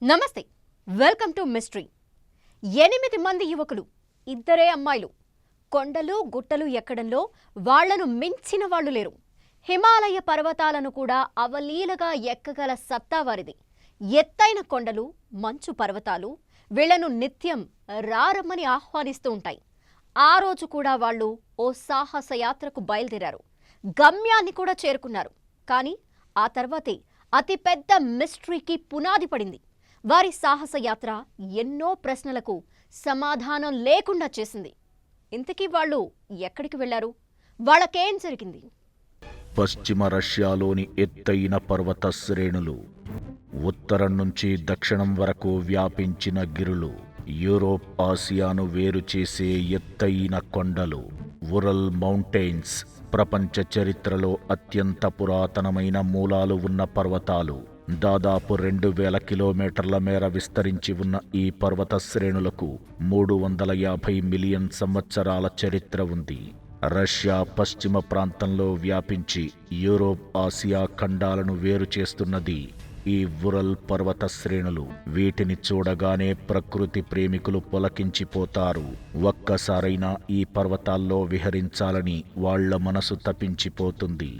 నమస్తే, welcome to mystery. 8 మంది యువకులు, 2 అమ్మాయిలు. కొండలు గుట్టలు ఎక్కడంలో వాళ్లను మించిన వాళ్ళు లేరు. హిమాలయ పర్వతాలను కూడా అవలీలగా ఎక్కగల సత్తా వారిది. ఎత్తైన కొండలు, మంచు పర్వతాలు వీళ్లను నిత్యం రారమ్మని ఆహ్వానిస్తూ ఉంటాయి. ఆ రోజు కూడా వాళ్ళు ఓ సాహస యాత్రకు బయలుదేరారు. గమ్యాన్ని కూడా చేరుకున్నారు. కానీ ఆ తర్వాతే అతి పెద్ద మిస్టరీకి పునాది పడింది. వారి సాహస యాత్ర ఎన్నో ప్రశ్నలకు సమాధానం లేకుండా చేసింది. ఇంతకీ వాళ్ళు ఎక్కడికి వెళ్లారు? వాళ్ళకేం జరిగింది? పశ్చిమ రష్యాలోని ఎత్తైన పర్వత శ్రేణులు, ఉత్తరం నుంచి దక్షిణం వరకు వ్యాపించిన గిరులు, యూరోప్ ఆసియాను వేరు చేసే ఎత్తైన కొండలు, ఉరల్ మౌంటైన్స్, ప్రపంచ చరిత్రలో అత్యంత పురాతనమైన మూలాలు ఉన్న పర్వతాలు. దాదాపు 2000 కిలోమీటర్ల మేర విస్తరించి ఉన్న ఈ పర్వత శ్రేణులకు 350 మిలియన్ సంవత్సరాల చరిత్ర ఉంది. రష్యా పశ్చిమ ప్రాంతంలో వ్యాపించి యూరోప్ ఆసియా ఖండాలను వేరు చేస్తున్నది ఈ ఉరల్ పర్వత శ్రేణులు. వీటిని చూడగానే ప్రకృతి ప్రేమికులు పులకించిపోతారు. ఒక్కసారైనా ఈ పర్వతాల్లో విహరించాలని వాళ్ల మనసు తపించిపోతుంది.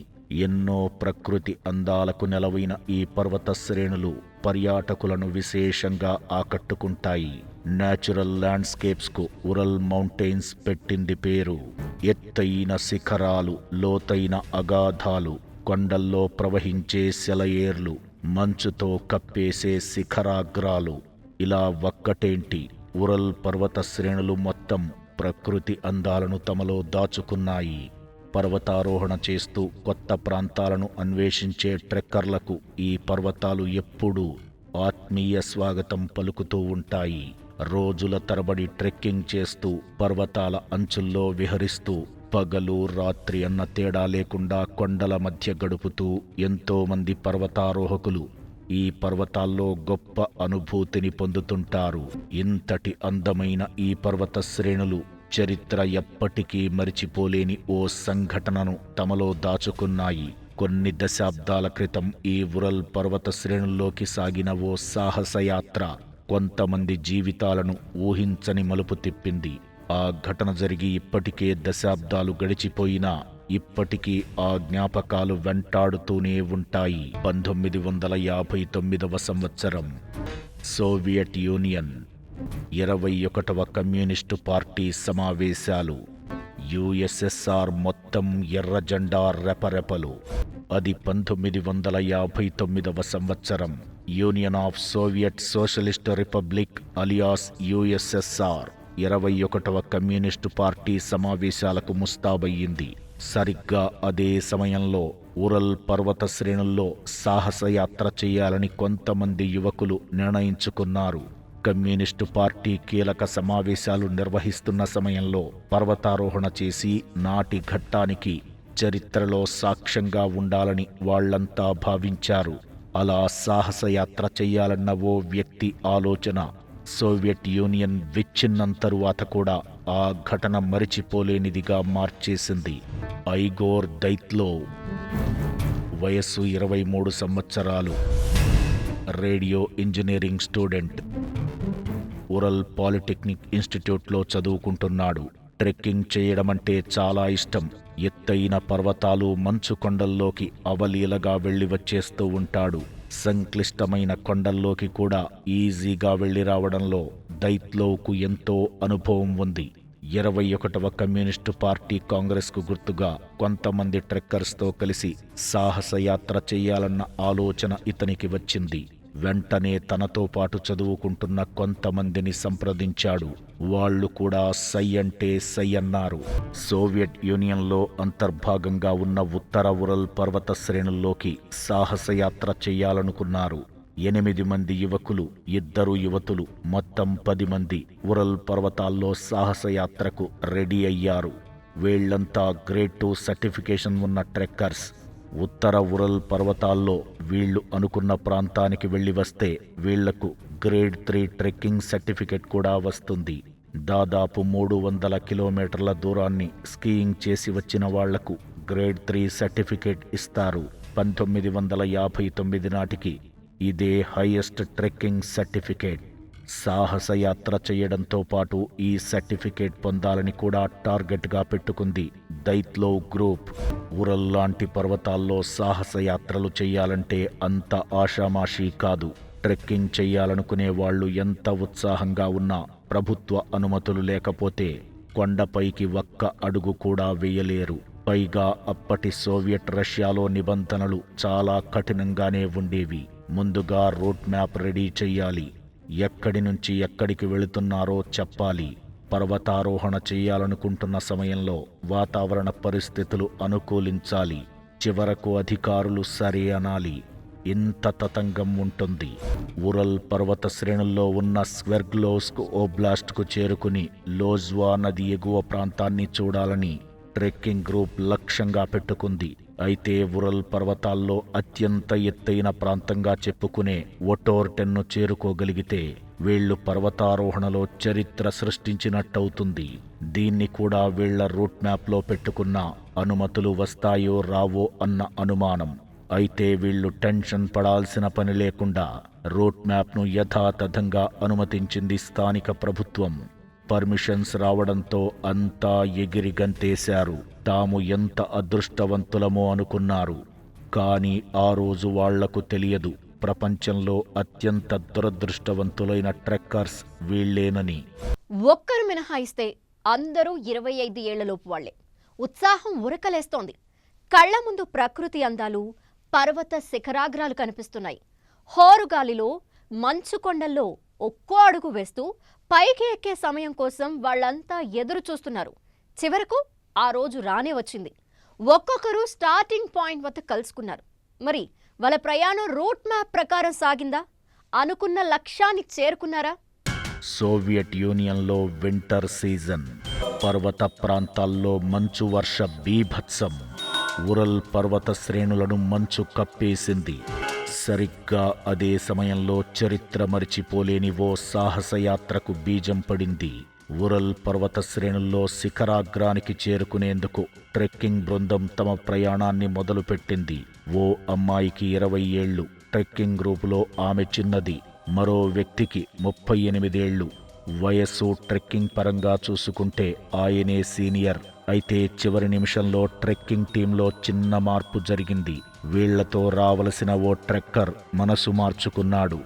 ఎన్నో ప్రకృతి అందాలకు నెలవైన ఈ పర్వత శ్రేణులు పర్యాటకులను విశేషంగా ఆకట్టుకుంటాయి. న్యాచురల్ ల్యాండ్స్కేప్స్ కు ఉరల్ మౌంటైన్స్ పెట్టింది పేరు. ఎత్తైన శిఖరాలు, లోతైన అగాధాలు, కొండల్లో ప్రవహించే సెలయేర్లు, మంచుతో కప్పేసే శిఖరాగ్రాలు. ఇలా ఒక్కటేంటి, ఉరల్ పర్వత శ్రేణులు మొత్తం ప్రకృతి అందాలను తమలో దాచుకున్నాయి. పర్వతారోహణ చేస్తూ కొత్త ప్రాంతాలను అన్వేషించే ట్రెక్కర్లకు ఈ పర్వతాలు ఎప్పుడూ ఆత్మీయ స్వాగతం పలుకుతూ ఉంటాయి. రోజుల తరబడి ట్రెక్కింగ్ చేస్తూ, పర్వతాల అంచుల్లో విహరిస్తూ, పగలు రాత్రి అన్న తేడా లేకుండా కొండల మధ్య గడుపుతూ ఎంతో మంది పర్వతారోహకులు ఈ పర్వతాల్లో గొప్ప అనుభూతిని పొందుతుంటారు. ఇంతటి అందమైన ఈ పర్వత శ్రేణులు చరిత్ర ఎప్పటికీ మరిచిపోలేని ఓ సంఘటనను తమలో దాచుకున్నాయి. కొన్ని దశాబ్దాల క్రితం ఈ ఉరల్ పర్వత శ్రేణుల్లోకి సాగిన ఓ సాహసయాత్ర కొంతమంది జీవితాలను ఊహించని మలుపు తిప్పింది. ఆ ఘటన జరిగి ఇప్పటికే దశాబ్దాలు గడిచిపోయినా ఇప్పటికీ ఆ జ్ఞాపకాలు వెంటాడుతూనే ఉంటాయి. 1959వ సంవత్సరం, సోవియట్ యూనియన్ 21వ కమ్యూనిస్టు పార్టీ సమావేశాలు. యుఎస్ఎస్ఆర్ మొత్తం ఎర్ర జెండా రెపరెపలు. అది 1959వ సంవత్సరం. Union of Soviet socialist republic alias USSR 21వ కమ్యూనిస్టు పార్టీ సమావేశాలకు ముస్తాబయ్యింది. సరిగ్గా అదే సమయంలో ఉరల్ పర్వత శ్రేణుల్లో సాహసయాత్ర చేయాలని కొంతమంది యువకులు నిర్ణయించుకున్నారు. కమ్యూనిస్టు పార్టీ కీలక సమావేశాలు నిర్వహిస్తున్న సమయంలో పర్వతారోహణ చేసి నాటి ఘట్టానికి చరిత్రలో సాక్ష్యంగా ఉండాలని వాళ్లంతా భావించారు. అలా సాహసయాత్ర చెయ్యాలన్న ఓ వ్యక్తి ఆలోచన సోవియట్ యూనియన్ విచ్ఛిన్నం తరువాత కూడా ఆ ఘటన మరిచిపోలేనిదిగా మార్చేసింది. ఐగోర్ దైత్లోవ్, వయస్సు 23 సంవత్సరాలు, radio engineering student, Ural polytechnic ఇన్స్టిట్యూట్లో చదువుకుంటున్నాడు. ట్రెక్కింగ్ చేయడమంటే చాలా ఇష్టం. ఎత్తైన పర్వతాలు, మంచు కొండల్లోకి అవలీలగా వెళ్లి వచ్చేస్తూ ఉంటాడు. సంక్లిష్టమైన కొండల్లోకి కూడా ఈజీగా వెళ్లి రావడంలో దైత్లోవ్కు ఎంతో అనుభవం ఉంది. 21వ కమ్యూనిస్టు పార్టీ కాంగ్రెస్కు గుర్తుగా కొంతమంది ట్రెక్కర్స్తో కలిసి సాహసయాత్ర చెయ్యాలన్న ఆలోచన ఇతనికి వచ్చింది. వెంటనే తనతో పాటు చదువుకుంటున్న కొంతమందిని సంప్రదించాడు. వాళ్లు కూడా సై అంటే సై అన్నారు. సోవియట్ యూనియన్లో అంతర్భాగంగా ఉన్న ఉత్తర ఉరల్ పర్వత శ్రేణుల్లోకి సాహసయాత్ర చెయ్యాలనుకున్నారు. 8 మంది యువకులు, 2 యువతులు, మొత్తం 10 మంది ఉరల్ పర్వతాల్లో సాహసయాత్రకు రెడీ అయ్యారు. వీళ్లంతా గ్రేడ్ 2 సర్టిఫికేషన్ ఉన్న ట్రెక్కర్స్. ఉత్తర ఉరల్ పర్వతాల్లో వీళ్లు అనుకున్న ప్రాంతానికి వెళ్లి వస్తే వీళ్లకు గ్రేడ్ 3 ట్రెక్కింగ్ సర్టిఫికెట్ కూడా వస్తుంది. దాదాపు 300 కిలోమీటర్ల దూరాన్ని స్కీయింగ్ చేసి వచ్చిన వాళ్లకు గ్రేడ్ 3 సర్టిఫికెట్ ఇస్తారు. 1959 నాటికి ఇదే హైయెస్ట్ ట్రెక్కింగ్ సర్టిఫికేట్. సాహసయాత్ర చేయడంతో పాటు ఈ సర్టిఫికేట్ పొందాలని కూడా టార్గెట్గా పెట్టుకుంది దైత్లో గ్రూప్. ఉరల్ లాంటి పర్వతాల్లో సాహసయాత్రలు చెయ్యాలంటే అంత ఆషామాషీ కాదు. ట్రెక్కింగ్ చెయ్యాలనుకునే వాళ్ళు ఎంత ఉత్సాహంగా ఉన్నా ప్రభుత్వ అనుమతులు లేకపోతే కొండపైకి ఒక్క అడుగు కూడా వేయలేరు. పైగా అప్పటి సోవియట్ రష్యాలో నిబంధనలు చాలా కఠినంగానే ఉండేవి. ముందుగా రూట్ మ్యాప్ రెడీ చెయ్యాలి. ఎక్కడి నుంచి ఎక్కడికి వెళుతున్నారో చెప్పాలి. పర్వతారోహణ చెయ్యాలనుకుంటున్న సమయంలో వాతావరణ పరిస్థితులు అనుకూలించాలి. చివరకు అధికారులు సరే అనాలి. ఇంత తతంగం ఉంటుంది. ఉరల్ పర్వత శ్రేణుల్లో ఉన్న స్వెర్గ్లోవ్స్క్ ఓబ్లాస్ట్కు చేరుకుని లోజ్వా నది ఎగువ ప్రాంతాన్ని చూడాలని ట్రెక్కింగ్ గ్రూప్ లక్ష్యంగా పెట్టుకుంది. అయితే ఉరల్ పర్వతాల్లో అత్యంత ఎత్తైన ప్రాంతంగా చెప్పుకునే ఒటోర్టెన్ను చేరుకోగలిగితే వీళ్లు పర్వతారోహణలో చరిత్ర సృష్టించినట్టవుతుంది. దీన్ని కూడా వీళ్ల రూట్ మ్యాప్లో పెట్టుకున్న అనుమతులు వస్తాయో రావో అన్న అనుమానం. అయితే వీళ్లు టెన్షన్ పడాల్సిన పని లేకుండా రూట్ మ్యాప్ను యథాతథంగా అనుమతించింది స్థానిక ప్రభుత్వం. పర్మిషన్స్ రావడంతో అంతా ఎగిరి గంతేశారు. తాము ఎంత అదృష్టవంతులమో అనుకున్నారు. కానీ ఆ రోజు వాళ్లకు తెలియదు ప్రపంచంలో అత్యంత దురదృష్టవంతులైన ట్రెక్కర్స్ వీళ్లేనని. ఒక్కరు మినహాయిస్తే అందరూ 25 ఏళ్లలోపు వాళ్లే. ఉత్సాహం ఉరకలేస్తోంది. కళ్ల ముందు ప్రకృతి అందాలు, పర్వత శిఖరాగ్రాలు కనిపిస్తున్నాయి. హోరుగాలిలో మంచు కొండల్లో ఒక్కో అడుగు వేస్తూ పైకి ఎక్కే సమయం కోసం వాళ్ళంతా ఎదురు చూస్తున్నారు. చివరకు ఆ రోజు రానే వచ్చింది. ఒక్కొక్కరు స్టార్టింగ్ పాయింట్ వద్ద కలుసుకున్నారు. మరి వాళ్ళ ప్రయాణం రూట్ మ్యాప్ ప్రకారం సాగిందా? అనుకున్న లక్ష్యాన్ని చేరుకున్నారా? సోవియట్ యూనియన్లో వింటర్ సీజన్. పర్వత ప్రాంతాల్లో మంచు వర్ష బీభత్సం. ఉరల్ పర్వత శ్రేణులను మంచు కప్పేసింది. సరిగ్గా అదే సమయంలో చరిత్ర మరిచిపోలేని ఓ సాహసయాత్రకు బీజం పడింది. ఉరల్ పర్వత శ్రేణుల్లో శిఖరాగ్రానికి చేరుకునేందుకు ట్రెక్కింగ్ బృందం తమ ప్రయాణాన్ని మొదలుపెట్టింది. ఓ అమ్మాయికి 20 ఏళ్లు. ట్రెక్కింగ్ గ్రూపులో ఆమె చిన్నది. మరో వ్యక్తికి 38 ఏళ్లు వయస్సు. ట్రెక్కింగ్ పరంగా చూసుకుంటే ఆయనే సీనియర్. అయితే చివరి నిమిషంలో ట్రెక్కింగ్ టీంలో చిన్న మార్పు జరిగింది. వీళ్లతో రావలసిన ఓ ట్రెక్కర్ మనసు మార్చుకున్నాడు.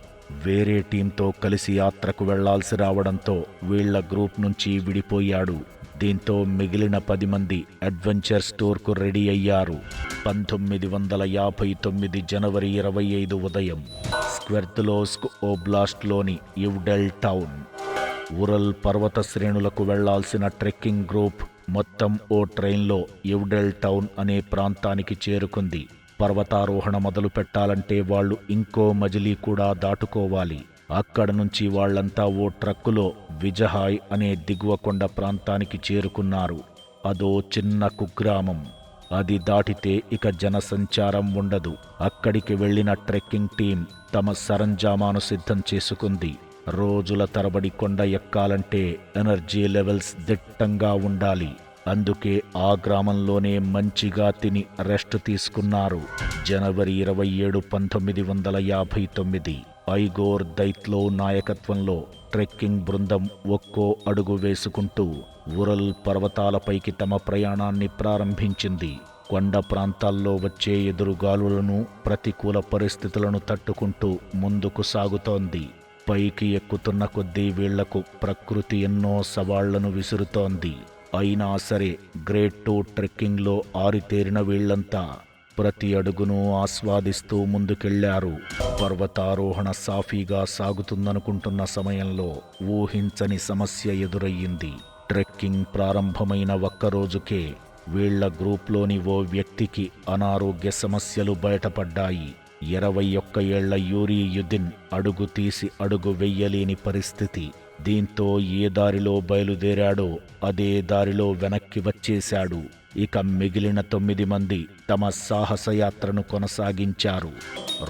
వేరే టీంతో కలిసి యాత్రకు వెళ్లాల్సి రావడంతో వీళ్ల గ్రూప్ నుంచి విడిపోయాడు. దీంతో మిగిలిన 10 మంది అడ్వెంచర్స్ టూర్కు రెడీ అయ్యారు. 1959 జనవరి 25 ఉదయం స్క్వెర్ద్లోవ్స్క్ ఓబ్లాస్ట్లోని యువ్డెల్ టౌన్. ఉరల్ పర్వత శ్రేణులకు వెళ్లాల్సిన ట్రెక్కింగ్ గ్రూప్ మొత్తం ఓ ట్రైన్లో యువ్డెల్ టౌన్ అనే ప్రాంతానికి చేరుకుంది. పర్వతారోహణ మొదలు పెట్టాలంటే వాళ్లు ఇంకో మజిలీ కూడా దాటుకోవాలి. అక్కడ నుంచి వాళ్లంతా ఓ ట్రక్కులో విజహాయ్ అనే దిగువ కొండ ప్రాంతానికి చేరుకున్నారు. అదో చిన్న కుగ్రామం. అది దాటితే ఇక జనసంచారం ఉండదు. అక్కడికి వెళ్లిన ట్రెక్కింగ్ టీం తమ సరంజామాను సిద్ధం చేసుకుంది. రోజుల తరబడి కొండ ఎక్కాలంటే ఎనర్జీ లెవెల్స్ దిట్టంగా ఉండాలి. అందుకే ఆ గ్రామంలోనే మంచిగా తిని రెస్ట్ తీసుకున్నారు. జనవరి 27, 1959 ఐగోర్ దైత్లో నాయకత్వంలో ట్రెక్కింగ్ బృందం ఒక్కో అడుగు వేసుకుంటూ ఉరల్ పర్వతాలపైకి తమ ప్రయాణాన్ని ప్రారంభించింది. కొండ ప్రాంతాల్లో వచ్చే ఎదురుగాలులను, ప్రతికూల పరిస్థితులను తట్టుకుంటూ ముందుకు సాగుతోంది. పైకి ఎక్కుతున్న కొద్దీ వీళ్లకు ప్రకృతి ఎన్నో సవాళ్లను విసురుతోంది. అయినా సరే గ్రేట్ 2 ట్రెక్కింగ్లో ఆరితేరిన వీళ్లంతా ప్రతి అడుగును ఆస్వాదిస్తూ ముందుకెళ్లారు. పర్వతారోహణ సాఫీగా సాగుతుందనుకుంటున్న సమయంలో ఊహించని సమస్య ఎదురయ్యింది. ట్రెక్కింగ్ ప్రారంభమైన ఒక్కరోజుకే వీళ్ల గ్రూప్లోని ఓ వ్యక్తికి అనారోగ్య సమస్యలు బయటపడ్డాయి. 21 ఏళ్ల యూరీ యుదిన్ అడుగు తీసి అడుగు వెయ్యలేని పరిస్థితి. దీంతో ఏ దారిలో బయలుదేరాడో అదే దారిలో వెనక్కి వచ్చేశాడు. ఇక మిగిలిన 9 మంది తమ సాహసయాత్రను కొనసాగించారు.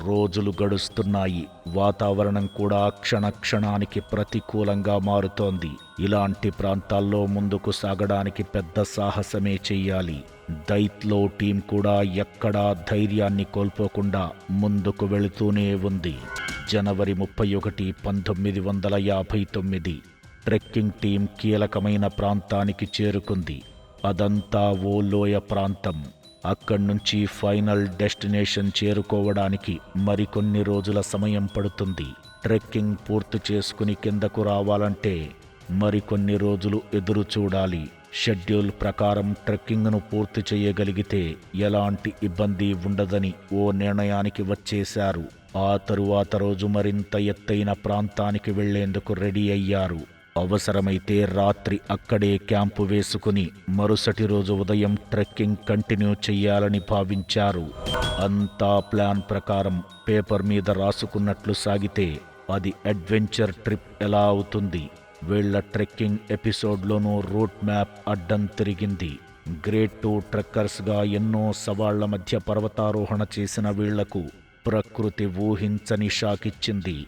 రోజులు గడుస్తున్నాయి. వాతావరణం కూడా క్షణక్షణానికి ప్రతికూలంగా మారుతోంది. ఇలాంటి ప్రాంతాల్లో ముందుకు సాగడానికి పెద్ద సాహసమే చెయ్యాలి. దైత్లో టీం కూడా ఎక్కడా ధైర్యాన్ని కోల్పోకుండా ముందుకు వెళుతూనే ఉంది. జనవరి 31, 1959 ట్రెక్కింగ్ టీం కీలకమైన ప్రాంతానికి చేరుకుంది. అదంతా ఓ లోయ ప్రాంతం. అక్కడ్నుంచి ఫైనల్ డెస్టినేషన్ చేరుకోవడానికి మరికొన్ని రోజుల సమయం పడుతుంది. ట్రెక్కింగ్ పూర్తి చేసుకుని కిందకు రావాలంటే మరికొన్ని రోజులు ఎదురు చూడాలి. షెడ్యూల్ ప్రకారం ట్రెక్కింగ్ను పూర్తి చేయగలిగితే ఎలాంటి ఇబ్బంది ఉండదని ఓ నిర్ణయానికి వచ్చేశారు. ఆ తరువాత రోజు మరింత ఎత్తైన ప్రాంతానికి వెళ్లేందుకు రెడీ అయ్యారు. అవసరమైతే రాత్రి అక్కడే క్యాంపు వేసుకుని మరుసటి రోజు ఉదయం ట్రెక్కింగ్ కంటిన్యూ చెయ్యాలని భావించారు. అంతా ప్లాన్ ప్రకారం పేపర్ మీద రాసుకున్నట్లు సాగితే అది అడ్వెంచర్ ట్రిప్ ఎలా అవుతుంది? వీళ్ల ట్రెక్కింగ్ ఎపిసోడ్లోనూ రూట్ మ్యాప్ అడ్డం తిరిగింది. గ్రేడ్ 2 ట్రెక్కర్స్గా ఎన్నో సవాళ్ల మధ్య పర్వతారోహణ చేసిన వీళ్లకు ప్రకృతి ఊహించని షాకిచ్చింది.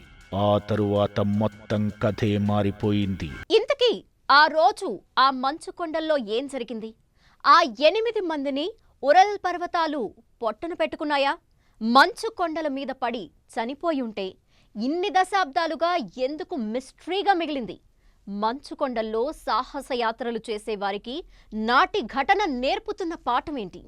ఆ తరువాత మొత్తం కథే మారిపోయింది. ఇంతకీ ఆ రోజు ఆ మంచు కొండల్లో ఏం జరిగింది? ఆ 8 మందిని ఉరల్ పర్వతాలు పొట్టన పెట్టుకున్నాయా? మంచు కొండల మీద పడి చనిపోయి ఉంటే ఇన్ని దశాబ్దాలుగా ఎందుకు మిస్టరీగా మిగిలింది? మంచు కొండల్లో సాహసయాత్రలు చేసేవారికి నాటి ఘటన నేర్పుతున్న పాఠమేంటి?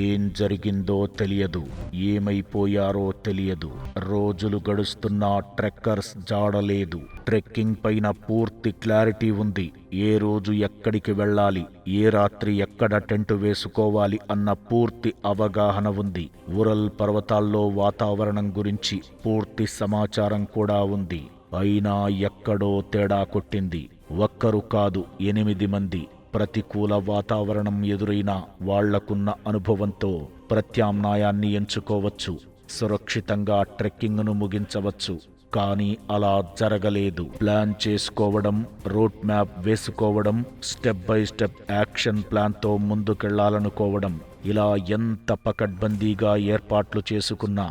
ఏం జరిగిందో తెలియదు, ఏమైపోయారో తెలియదు. రోజులు గడుస్తున్నా ట్రెక్కర్స్ జాడలేదు. ట్రెక్కింగ్ పైన పూర్తి క్లారిటీ ఉంది. ఏ రోజు ఎక్కడికి వెళ్ళాలి, ఏ రాత్రి ఎక్కడ టెంట్ వేసుకోవాలి అన్న పూర్తి అవగాహన ఉంది. ఉరల్ పర్వతాల్లో వాతావరణం గురించి పూర్తి సమాచారం కూడా ఉంది. అయినా ఎక్కడో తేడా కొట్టింది. ఒక్కరు కాదు, 8 మంది. ప్రతికూల వాతావరణం ఎదురైనా వాళ్లకున్న అనుభవంతో ప్రత్యామ్నాయాన్ని ఎంచుకోవచ్చు. సురక్షితంగా ట్రెక్కింగ్ను ముగించవచ్చు. కానీ అలా జరగలేదు. ప్లాన్ చేసుకోవడం, రూట్ మ్యాప్ వేసుకోవడం, స్టెప్ బై స్టెప్ యాక్షన్ ప్లాన్తో ముందుకెళ్లాలనుకోవడం, ఇలా ఎంత పకడ్బందీగా ఏర్పాట్లు చేసుకున్నా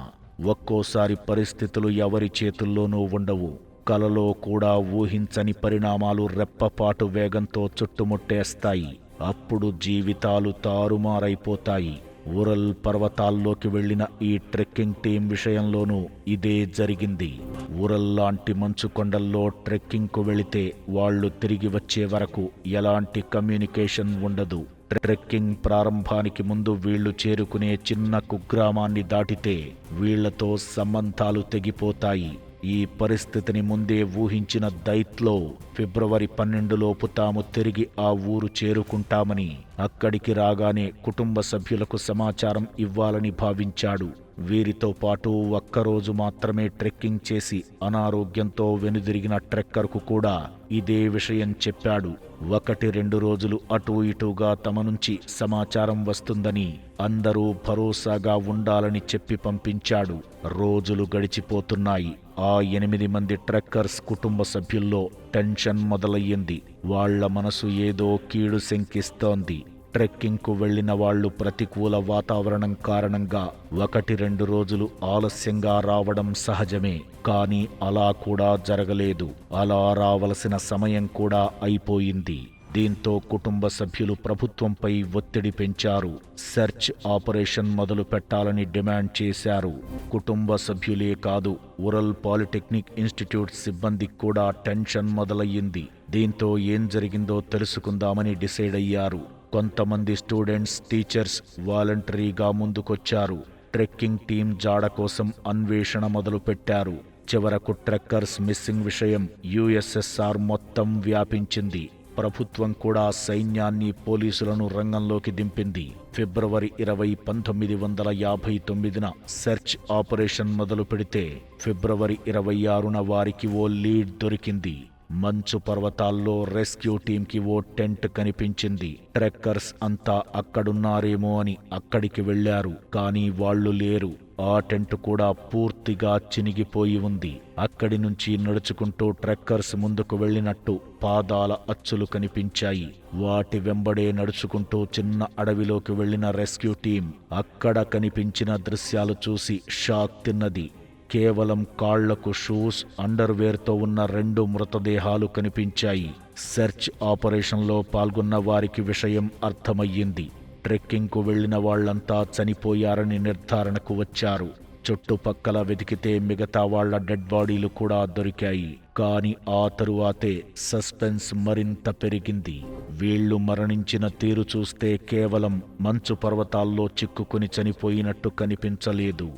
ఒక్కోసారి పరిస్థితులు ఎవరి చేతుల్లోనూ ఉండవు. కలలో కూడా ఊహించని పరిణామాలు రెప్పపాటు వేగంతో చుట్టుముట్టేస్తాయి. అప్పుడు జీవితాలు తారుమారైపోతాయి. ఉరల్ పర్వతాల్లోకి వెళ్లిన ఈ ట్రెక్కింగ్ టీం విషయంలోనూ ఇదే జరిగింది. ఉరల్ లాంటి మంచు కొండల్లో ట్రెక్కింగ్కు వెళితే వాళ్లు తిరిగి వచ్చే వరకు ఎలాంటి కమ్యూనికేషన్ ఉండదు. ట్రెక్కింగ్ ప్రారంభానికి ముందు వీళ్లు చేరుకునే చిన్న కుగ్రామాన్ని దాటితే వీళ్లతో సంబంధాలు తెగిపోతాయి. ఈ పరిస్థితిని ముందే ఊహించిన దైత్లో ఫిబ్రవరి 12లోపు తాము తిరిగి ఆ ఊరు చేరుకుంటామని, అక్కడికి రాగానే కుటుంబ సభ్యులకు సమాచారం ఇవ్వాలని భావించాడు. వీరితో పాటు ఒక్కరోజు మాత్రమే ట్రెక్కింగ్ చేసి అనారోగ్యంతో వెనుదిరిగిన ట్రెక్కర్కు కూడా ఇదే విషయం చెప్పాడు. 1-2 రోజులు అటూ ఇటూగా తమ నుంచి సమాచారం వస్తుందని, అందరూ భరోసాగా ఉండాలని చెప్పి పంపించాడు. రోజులు గడిచిపోతున్నాయి. ఆ 8 మంది ట్రెక్కర్స్ కుటుంబ సభ్యుల్లో టెన్షన్ మొదలయ్యింది. వాళ్ల మనసు ఏదో కీడు శంకిస్తోంది. ట్రెక్కింగ్కు వెళ్లిన వాళ్లు ప్రతికూల వాతావరణం కారణంగా 1-2 రోజులు ఆలస్యంగా రావడం సహజమే. కానీ అలా కూడా జరగలేదు. అలా రావలసిన సమయం కూడా అయిపోయింది. దీంతో కుటుంబ సభ్యులు ప్రభుత్వంపై ఒత్తిడి పెంచారు. సెర్చ్ ఆపరేషన్ మొదలు పెట్టాలని డిమాండ్ చేశారు. కుటుంబ సభ్యులే కాదు, ఉరల్ పాలిటెక్నిక్ ఇన్స్టిట్యూట్ సిబ్బందికి కూడా టెన్షన్ మొదలయ్యింది. దీంతో ఏం జరిగిందో తెలుసుకుందామని డిసైడ్ అయ్యారు. కొంతమంది స్టూడెంట్స్, టీచర్స్ వాలంటరీగా ముందుకొచ్చారు. ట్రెక్కింగ్ టీం జాడ కోసం అన్వేషణ మొదలుపెట్టారు. చివరకు ట్రెక్కర్స్ మిస్సింగ్ విషయం యుఎస్ఎస్ఆర్ మొత్తం వ్యాపించింది. ప్రభుత్వం కూడా సైన్యాన్ని, పోలీసులను రంగంలోకి దింపింది. ఫిబ్రవరి 20, 1959న సెర్చ్ ఆపరేషన్ మొదలు పెడితే ఫిబ్రవరి 26న వారికి ఓ లీడ్ దొరికింది. మంచు పర్వతాల్లో రెస్క్యూ టీంకి ఓ టెంట్ కనిపించింది. ట్రెక్కర్స్ అంతా అక్కడున్నారేమో అని అక్కడికి వెళ్లారు, కానీ వాళ్ళు లేరు. ఆ టెంట్ కూడా పూర్తిగా చినిగిపోయి ఉంది. అక్కడి నుంచి నడుచుకుంటూ ట్రెక్కర్స్ ముందుకు వెళ్లినట్టు పాదాల అచ్చులు కనిపించాయి. వాటి వెంబడే నడుచుకుంటూ చిన్న అడవిలోకి వెళ్లిన రెస్క్యూ టీం అక్కడ కనిపించిన దృశ్యాలు చూసి షాక్ తిన్నది. కేవలం కాళ్లకు షూస్, అండర్వేర్తో ఉన్న 2 మృతదేహాలు కనిపించాయి. సెర్చ్ ఆపరేషన్లో పాల్గొన్న వారికి విషయం అర్థమయ్యింది. ట్రెక్కింగ్కు వెళ్లిన వాళ్లంతా చనిపోయారని నిర్ధారణకు వచ్చారు. చుట్టుపక్కల వెతికితే మిగతా వాళ్ల డెడ్ బాడీలు కూడా దొరికాయి. కానీ ఆ తరువాతే సస్పెన్స్ మరింత పెరిగింది. వీళ్లు మరణించిన తీరు చూస్తే కేవలం మంచు పర్వతాల్లో చిక్కుకుని చనిపోయినట్టు కనిపించలేదు.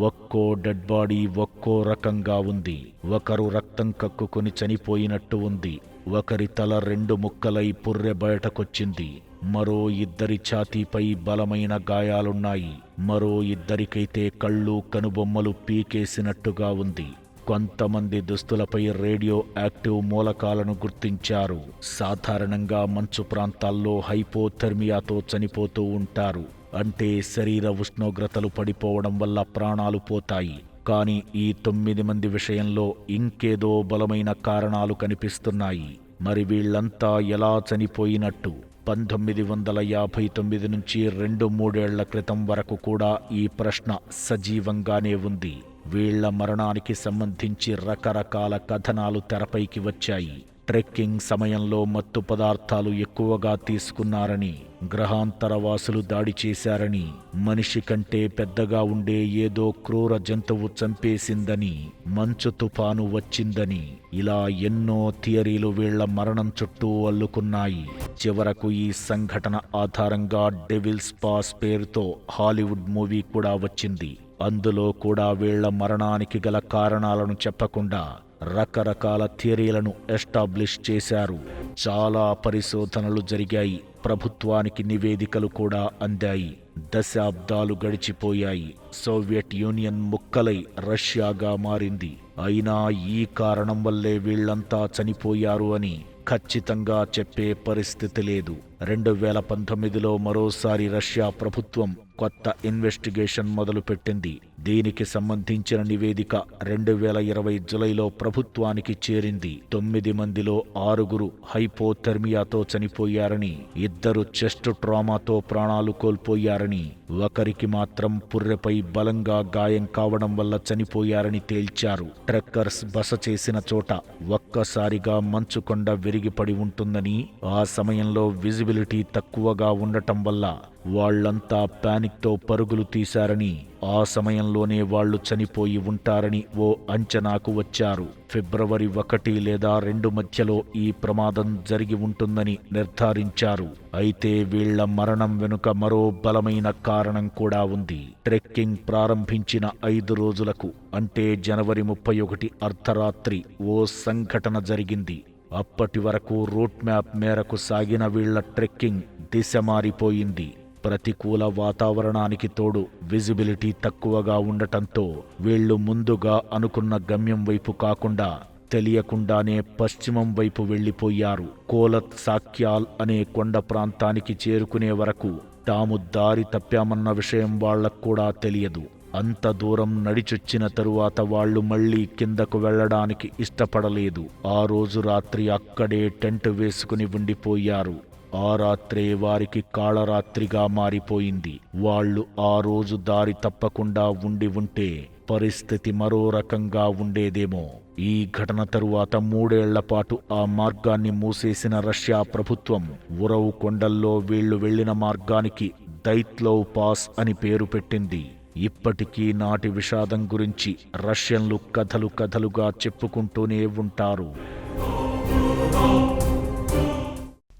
ఒక్కో డెడ్ బాడీ ఒక్కో రకంగా ఉంది. ఒకరు రక్తం కక్కుకుని చనిపోయినట్టు ఉంది. ఒకరి తల 2 ముక్కలై పుర్రె బయటకొచ్చింది. మరో 2 ఛాతీపై బలమైన గాయాలున్నాయి. మరో 2కైతే కళ్ళు, కనుబొమ్మలు పీకేసినట్టుగా ఉంది. కొంతమంది దుస్తులపై రేడియో యాక్టివ్ మూలకాలను గుర్తించారు. సాధారణంగా మంచు ప్రాంతాల్లో హైపోథెర్మియాతో చనిపోతూ ఉంటారు. అంటే శరీర ఉష్ణోగ్రతలు పడిపోవడం వల్ల ప్రాణాలు పోతాయి. కానీ ఈ 9 మంది విషయంలో ఇంకేదో బలమైన కారణాలు కనిపిస్తున్నాయి. మరి వీళ్లంతా ఎలా చనిపోయినట్టు? 1959 నుంచి 2-3 ఏళ్ల క్రితం వరకు కూడా ఈ ప్రశ్న సజీవంగానే ఉంది. వీళ్ల మరణానికి సంబంధించి రకరకాల కథనాలు తెరపైకి వచ్చాయి. ట్రెక్కింగ్ సమయంలో మత్తు పదార్థాలు ఎక్కువగా తీసుకున్నారని, గ్రహాంతరవాసులు దాడి చేశారని, మనిషి కంటే పెద్దగా ఉండే ఏదో క్రూర జంతువు చంపేసిందని, మంచు తుఫాను వచ్చిందని, ఇలా ఎన్నో థియరీలు వీళ్ల మరణం చుట్టూ అల్లుకున్నాయి. చివరకు ఈ సంఘటన ఆధారంగా డెవిల్స్ పాస్ పేరుతో హాలీవుడ్ మూవీ కూడా వచ్చింది. అందులో కూడా వీళ్ల మరణానికి గల కారణాలను చెప్పకుండా రకరకాల థియరీలను ఎస్టాబ్లిష్ చేశారు. చాలా పరిశోధనలు జరిగాయి. ప్రభుత్వానికి నివేదికలు కూడా అందాయి. దశాబ్దాలు గడిచిపోయాయి. సోవియట్ యూనియన్ ముక్కలై రష్యాగా మారింది. అయినా ఈ కారణం వల్లే వీళ్లంతా చనిపోయారు అని ఖచ్చితంగా చెప్పే పరిస్థితి లేదు. 2019లో మరోసారి రష్యా ప్రభుత్వం కొత్త ఇన్వెస్టిగేషన్ మొదలుపెట్టింది. దీనికి సంబంధించిన నివేదిక 2020 జులైలో ప్రభుత్వానికి చేరింది. 9 మందిలో 6 హైపోథెర్మియాతో చనిపోయారని, 2 చెస్ట్ ట్రామాతో ప్రాణాలు కోల్పోయారని, ఒకరికి మాత్రం పుర్రెపై బలంగా గాయం కావడం వల్ల చనిపోయారని తేల్చారు. ట్రెక్కర్స్ బస చేసిన చోట ఒక్కసారిగా మంచుకొండ విరిగిపడి ఉంటుందని, ఆ సమయంలో విజిబిలిటీ తక్కువగా ఉండటం వల్ల వాళ్లంతా పానిక్తో పరుగులు తీశారని, ఆ సమయంలోనే వాళ్లు చనిపోయి ఉంటారని ఓ అంచనాకు వచ్చారు. ఫిబ్రవరి 1 లేదా 2 మధ్యలో ఈ ప్రమాదం జరిగి ఉంటుందని నిర్ధారించారు. అయితే వీళ్ల మరణం వెనుక మరో బలమైన కారణం కూడా ఉంది. ట్రెక్కింగ్ ప్రారంభించిన 5 రోజులకు, అంటే జనవరి 31 అర్ధరాత్రి ఓ సంఘటన జరిగింది. అప్పటి వరకు రూట్ మ్యాప్ మేరకు సాగిన వీళ్ల ట్రెక్కింగ్ దిశ మారిపోయింది. ప్రతికూల వాతావరణానికి తోడు విజిబిలిటీ తక్కువగా ఉండటంతో వీళ్లు ముందుగా అనుకున్న గమ్యం వైపు కాకుండా తెలియకుండానే పశ్చిమం వైపు వెళ్లిపోయారు. కోలత్ సాక్యాల్ అనే కొండ ప్రాంతానికి చేరుకునే వరకు తాము దారి తప్పామన్న విషయం వాళ్లకు కూడా తెలియదు. అంత దూరం నడిచొచ్చిన తరువాత వాళ్లు మళ్లీ కిందకు వెళ్లడానికి ఇష్టపడలేదు. ఆ రోజు రాత్రి అక్కడే టెంట్ వేసుకుని ఉండిపోయారు. ఆ రాత్రే వారికి కాళరాత్రిగా మారిపోయింది. వాళ్లు ఆ రోజు దారి తప్పకుండా ఉండి ఉంటే పరిస్థితి మరో రకంగా ఉండేదేమో. ఈ ఘటన తరువాత 3 ఏళ్ల పాటు ఆ మార్గాన్ని మూసేసిన రష్యా ప్రభుత్వం ఉరవ్ కొండల్లో వీళ్లు వెళ్లిన మార్గానికి దైత్లోవ్ పాస్ అని పేరు పెట్టింది. ఇప్పటికీ నాటి విషాదం గురించి రష్యన్లు కథలుగా చెప్పుకుంటూనే ఉంటారు.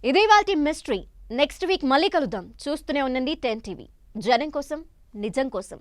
ఇదే వాల్టి మిస్టరీ. నెక్స్ట్ వీక్ మళ్ళీ కలుద్దాం. చూస్తూనే ఉండండి 10 టీవీ. జనం కోసం, నిజం కోసం.